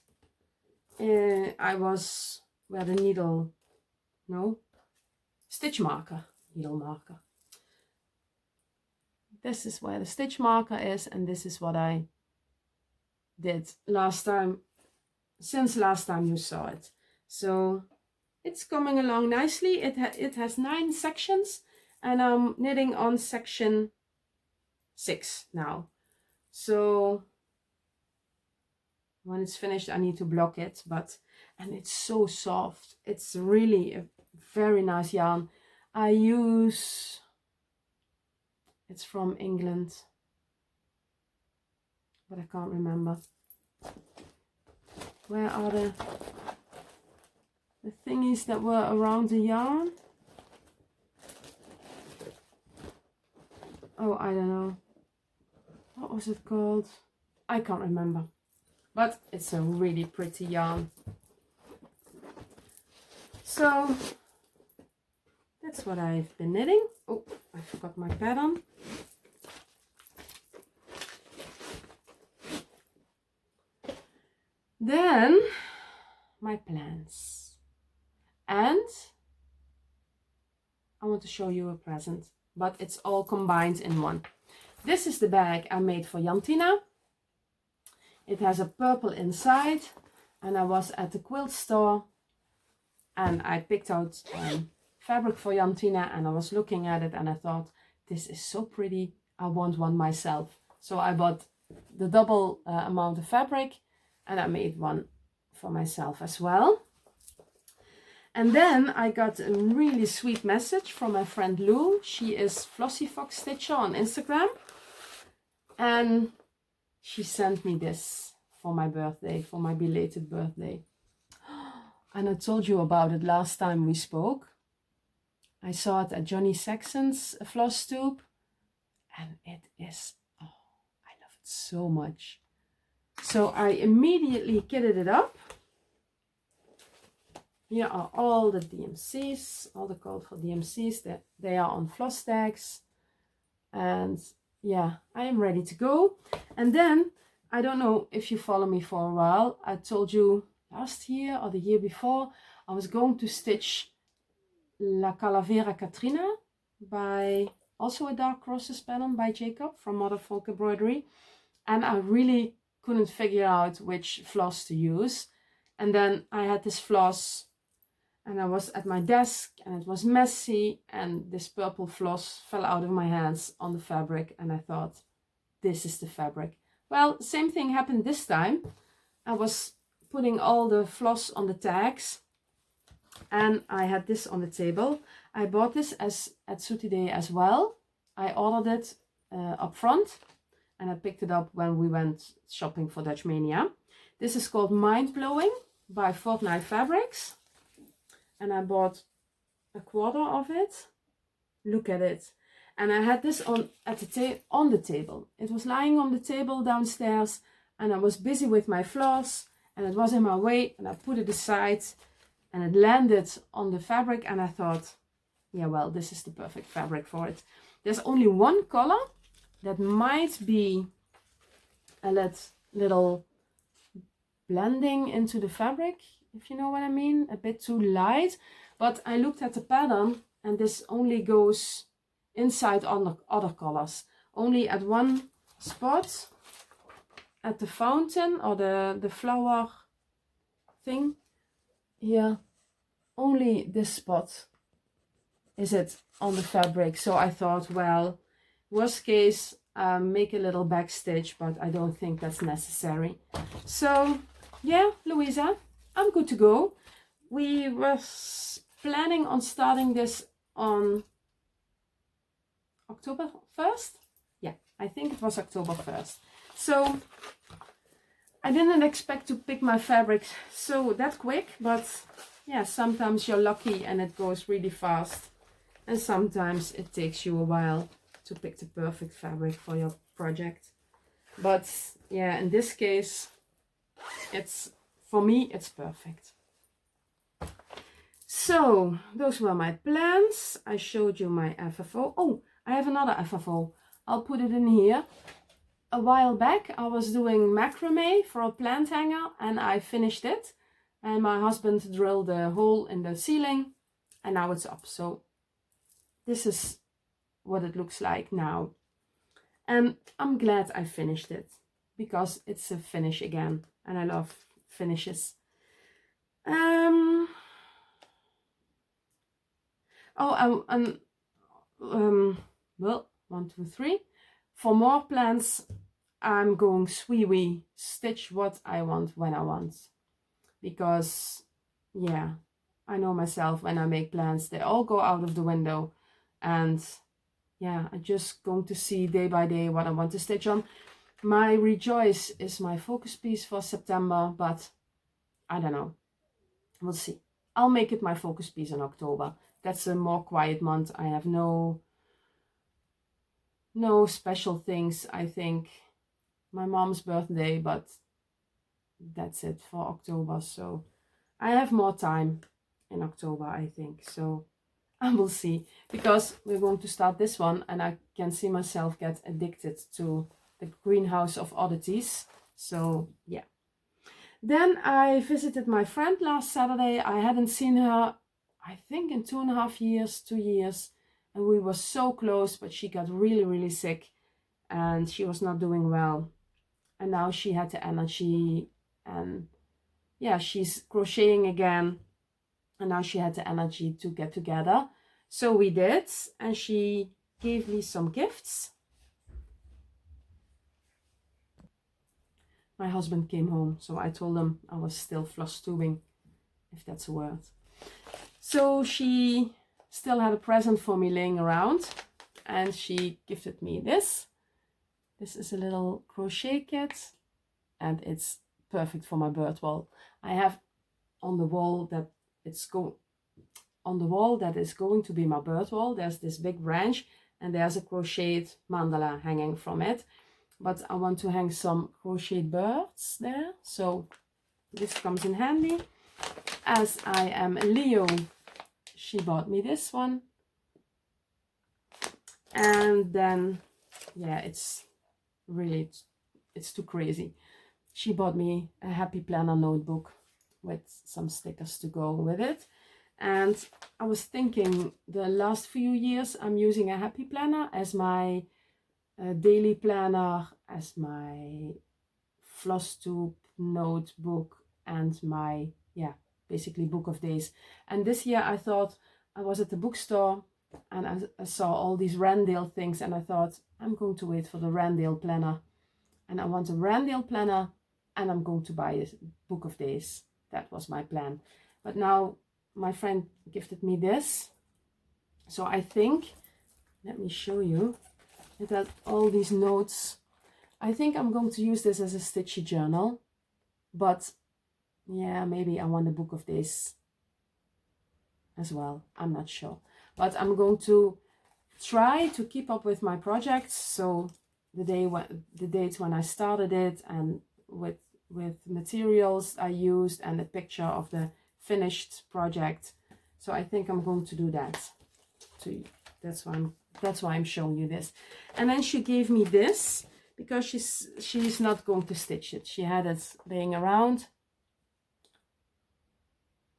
I was where the needle, no, stitch marker, needle marker. This is where the stitch marker is, and this is what I did last time, since last time you saw it. So it's coming along nicely. It has 9 sections, and I'm knitting on section 6 now. So when it's finished, I need to block it, and it's so soft. It's really a very nice yarn. It's from England, but I can't remember. Where are the thingies that were around the yarn? Oh, I don't know. What was it called? I can't remember. But it's a really pretty yarn. So that's what I've been knitting. Oh, I forgot my pattern. Then my plans. And I want to show you a present, but it's all combined in one. This is the bag I made for Jantina. It has a purple inside, and I was at the quilt store and I picked out fabric for Jantina, and I was looking at it and I thought, this is so pretty, I want one myself. So I bought the double amount of fabric and I made one for myself as well. And then I got a really sweet message from my friend Lou. She is Flossy Fox Stitcher on Instagram. And she sent me this for my birthday, for my belated birthday. And I told you about it last time we spoke. I saw it at Johnny Saxon's Flosstube. And it is, oh, I love it so much. So I immediately kitted it up. Here are all the DMCs, all the code for DMCs. That they are on floss tags. And yeah, I am ready to go. And then, I don't know if you follow me for a while. I told you last year or the year before, I was going to stitch La Calavera Katrina by also a dark crosses pattern by Jacob from Mother Folk Embroidery. And I really couldn't figure out which floss to use. And then I had this floss and I was at my desk and it was messy and this purple floss fell out of my hands on the fabric and I thought, this is the fabric. Well, same thing happened this time. I was putting all the floss on the tags and I had this on the table. I bought this at Sutide as well. I ordered it up front and I picked it up when we went shopping for DutchMaynia. This is called Mind Blowing by Fortnite Fabrics. And I bought a quarter of it. Look at it. And I had this on the table. It was lying on the table downstairs and I was busy with my floss and it was in my way and I put it aside and it landed on the fabric and I thought, yeah, well, this is the perfect fabric for it. There's only one color that might be a little blending into the fabric, if you know what I mean, a bit too light. But I looked at the pattern and this only goes inside on other colors. Only at one spot, at the fountain or the flower thing here, only this spot is it on the fabric. So I thought, well, worst case, make a little back stitch, but I don't think that's necessary. So yeah, Louisa, I'm good to go. We were planning on starting this on October 1st. Yeah, I think it was October 1st. So I didn't expect to pick my fabric so that quick, but yeah, sometimes you're lucky and it goes really fast. And sometimes it takes you a while to pick the perfect fabric for your project. But yeah, in this case, for me, it's perfect. So those were my plans. I showed you my FFO. Oh, I have another FFO. I'll put it in here. A while back, I was doing macrame for a plant hanger and I finished it. And my husband drilled a hole in the ceiling and now it's up. So this is what it looks like now. And I'm glad I finished it because it's a finish again. And I love finishes. Well, 1, 2, 3. For more plans, I'm going sweewee, stitch what I want when I want. Because, yeah, I know myself when I make plans, they all go out of the window. And, yeah, I'm just going to see day by day what I want to stitch on. My Rejoice is my focus piece for September, but I don't know. We'll see. I'll make it my focus piece in October. That's a more quiet month. I have no special things, I think. my mom's birthday, but that's it for October. So I have more time in October, I think. So I will see, because we're going to start this one and I can see myself get addicted to the Greenhouse of Oddities. So yeah. Then I visited my friend last Saturday. I hadn't seen her, I think, in 2.5 years, 2 years. And we were so close, but she got really, really sick and she was not doing well. And now she had the energy, and yeah, she's crocheting again. And now she had the energy to get together. So we did, and she gave me some gifts. My husband came home, so I told him I was still floss tubing, if that's a word. So she still had a present for me laying around, and she gifted me this. This is a little crochet kit, and it's perfect for my bird wall. I have on the wall that is going to be my bird wall, there's this big branch, and there's a crocheted mandala hanging from it. But I want to hang some crocheted birds there, so this comes in handy. As I am a Leo, she bought me this one. And then, yeah, it's too crazy. She bought me a happy planner notebook with some stickers to go with it. And I was thinking, the last few years I'm using a happy planner as my daily planner, as my Flosstube notebook, and my, yeah, basically book of days. And this year I thought, I was at the bookstore and I saw all these Randale things, and I thought, I'm going to wait for the Randale planner. And I want a Randale planner, and I'm going to buy a book of days. That was my plan. But now my friend gifted me this. So I think, let me show you, it has all these notes. I think I'm going to use this as a stitchy journal. But yeah, maybe I want a book of days as well. I'm not sure. But I'm going to try to keep up with my projects. So the dates when I started it, and with materials I used, and a picture of the finished project. So I think I'm going to do that. So that's why I'm showing you this. And then she gave me this, because she's not going to stitch it. She had it laying around.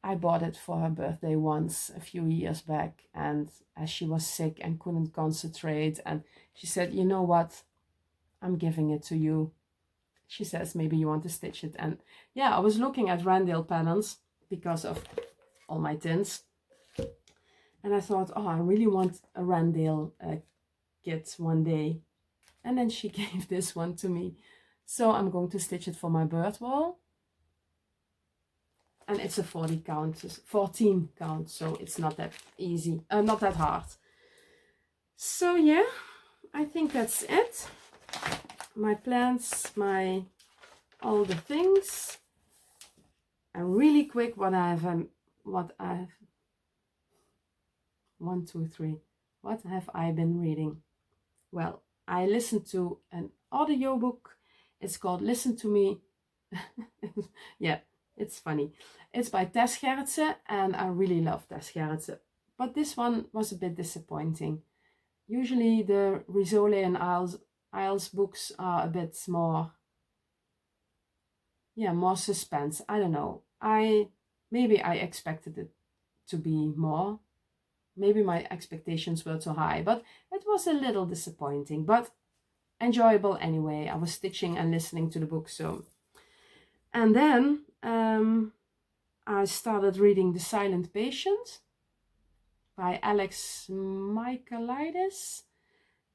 I bought it for her birthday once a few years back, and as she was sick and couldn't concentrate, and she said, you know what, I'm giving it to you. She says, maybe you want to stitch it. And yeah, I was looking at Randale patterns because of all my tins, and I thought, oh, I really want a Randale kit one day. And then she gave this one to me, so I'm going to stitch it for my bird wall. And it's a 14 count, so it's not that easy, not that hard. So yeah, I think that's it. My plans, all the things. And really quick, what have I been reading? Well, I listened to an audiobook. It's called Listen to Me. Yeah, it's funny. It's by Tess Gerritsen, and I really love Tess Gerritsen. But this one was a bit disappointing. Usually the Rizzoli and Isles books are a bit more, yeah, more suspense. I don't know. Maybe I expected it to be more. Maybe my expectations were too high, but it was a little disappointing, but enjoyable anyway. I was stitching and listening to the book, so. And then I started reading The Silent Patient by Alex Michaelides,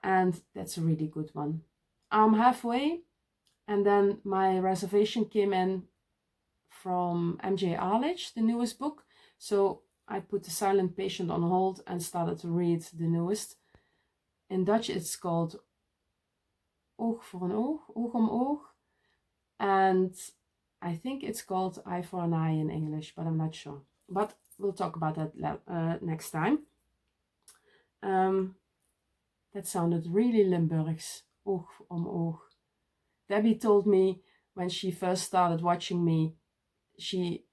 and that's a really good one. I'm halfway, and then my reservation came in from MJ Arledge, the newest book, so I put The Silent Patient on hold and started to read the newest. In Dutch it's called Oog voor een oog, Oog om oog, and I think it's called Eye for an Eye in English, but I'm not sure. But we'll talk about that next time. That sounded really Limburgs, oog om oog. Debbie told me when she first started watching me, she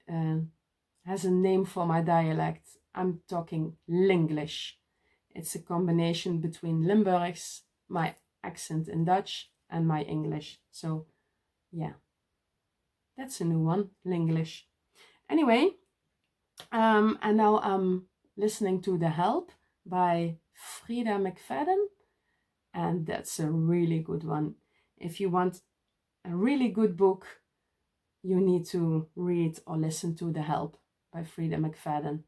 has a name for my dialect. I'm talking Linglish. It's a combination between Limburgs, my accent in Dutch, and my English. So, yeah, that's a new one, Linglish. Anyway, and now I'm listening to The Help by Frida McFadden, and that's a really good one. If you want a really good book, you need to read or listen to The Help by Frida McFadden.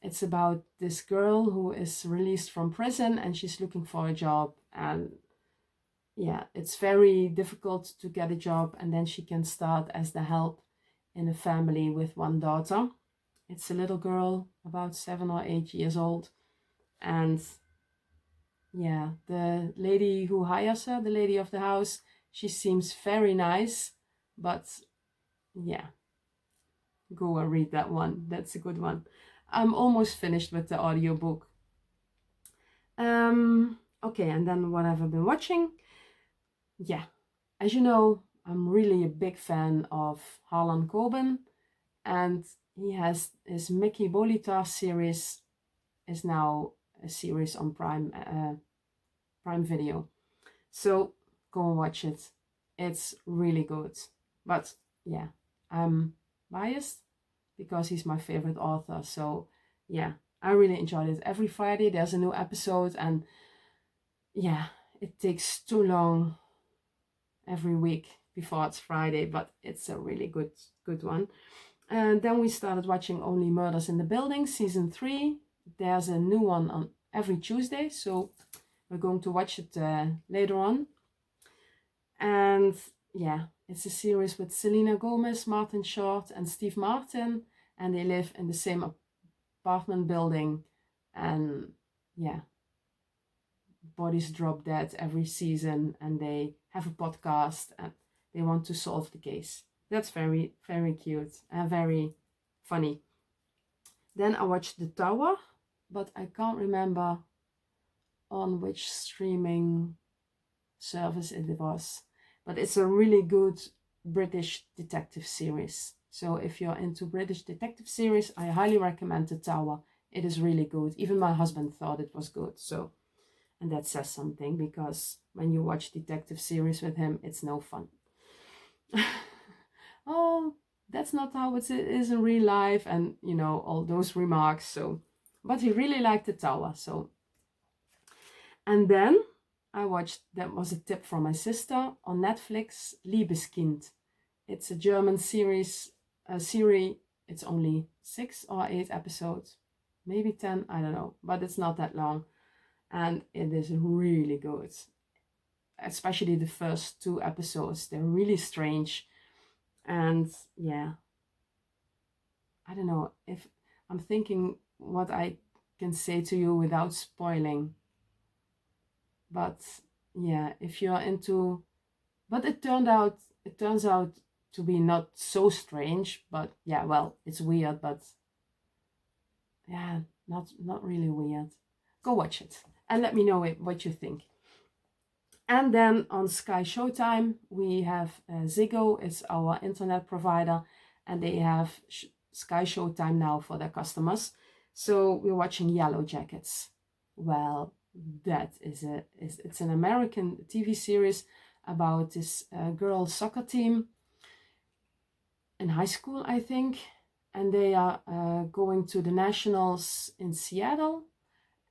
It's about this girl who is released from prison and she's looking for a job, and yeah, it's very difficult to get a job, and then she can start as the help in a family with one daughter. It's a little girl about 7 or 8 years old, and yeah, the lady who hires her, the lady of the house, she seems very nice, but yeah, go and read that one. That's a good one. I'm almost finished with the audiobook. Okay, and then what have I been watching? Yeah, as you know, I'm really a big fan of Harlan Coben, and he has his Mickey Bolitar series is now a series on Prime Video. So go and watch it. It's really good. But yeah, I'm biased because he's my favorite author. So yeah, I really enjoyed it. Every Friday there's a new episode, and yeah, it takes too long every week before it's Friday, but it's a really good one. And then we started watching Only Murders in the Building, season 3. There's a new one on every Tuesday, so we're going to watch it later on. And yeah, it's a series with Selena Gomez, Martin Short, and Steve Martin, and they live in the same apartment building. And yeah, bodies drop dead every season, and they have a podcast and they want to solve the case. That's very, very cute and very funny. Then I watched The Tower, but I can't remember on which streaming service it was. But it's a really good British detective series. So if you're into British detective series, I highly recommend The Tower. It is really good. Even my husband thought it was good. So, and that says something, because when you watch detective series with him, it's no fun. Oh, that's not how it is in real life, and you know, all those remarks. So, but he really liked The Tower. So, and then I watched, that was a tip from my sister, on Netflix, Liebeskind. It's a German series. It's only 6 or 8 episodes, maybe 10, I don't know, but it's not that long, and it is really good. Especially the first 2 episodes, they're really strange. And yeah, I don't know if I'm thinking what I can say to you without spoiling. But yeah, if you're into, but it turns out to be not so strange. But yeah, well, it's weird, but yeah, not really weird. Go watch it and let me know what you think. And then on Sky Showtime, we have Ziggo. It's our internet provider, and they have Sky Showtime now for their customers. So we're watching Yellow Jackets. Well, that it's an American TV series about this girl soccer team in high school, I think, and they are going to the Nationals in Seattle,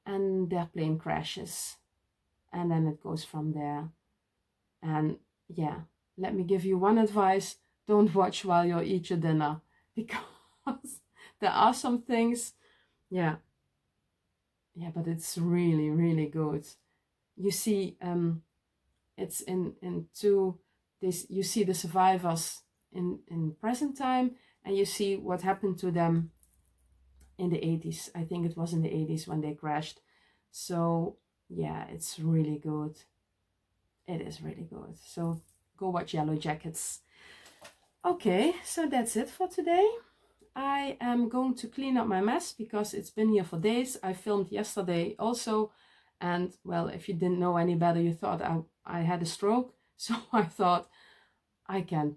and their plane crashes. And then it goes from there. And yeah, let me give you one advice. Don't watch while you eat your dinner, because there are some things, yeah, but it's really, really good. You see, it's into this, you see the survivors in present time, and you see what happened to them in the 80s. I think it was in the 80s when they crashed. So yeah, it's really good. It is really good. So go watch Yellow Jackets. Okay, so that's it for today. I am going to clean up my mess because it's been here for days. I filmed yesterday also. And well, if you didn't know any better, you thought I had a stroke. So I thought, I can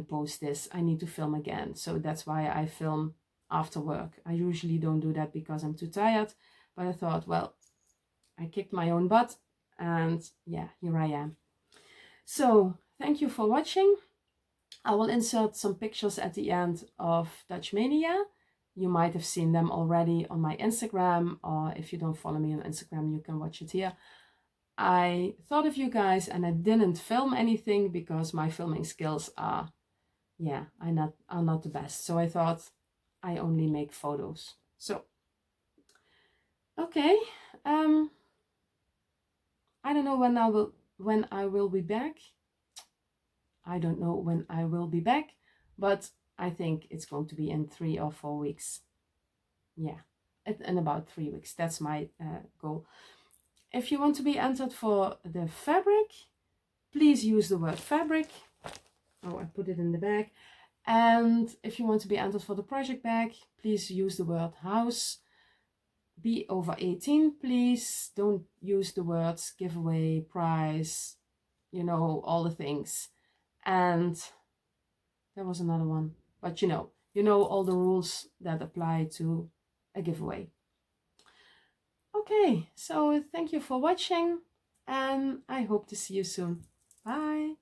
post this. I need to film again. So that's why I film after work. I usually don't do that because I'm too tired. But I thought, well, I kicked my own butt, and yeah, here I am. So thank you for watching. I will insert some pictures at the end of DutchMaynia. You might have seen them already on my Instagram, or if you don't follow me on Instagram, you can watch it here. I thought of you guys, and I didn't film anything because my filming skills are, yeah, are not the best. So I thought I only make photos. So, okay. I don't know when I will be back. I don't know when I will be back, but I think it's going to be in 3 or 4 weeks. Yeah, in about 3 weeks. That's my goal. If you want to be entered for the fabric, please use the word fabric. Oh, I put it in the bag. And if you want to be entered for the project bag, please use the word house. Be over 18, please. Don't use the words giveaway, prize, you know, all the things. And there was another one, but you know all the rules that apply to a giveaway. Okay, so thank you for watching, and I hope to see you soon. Bye.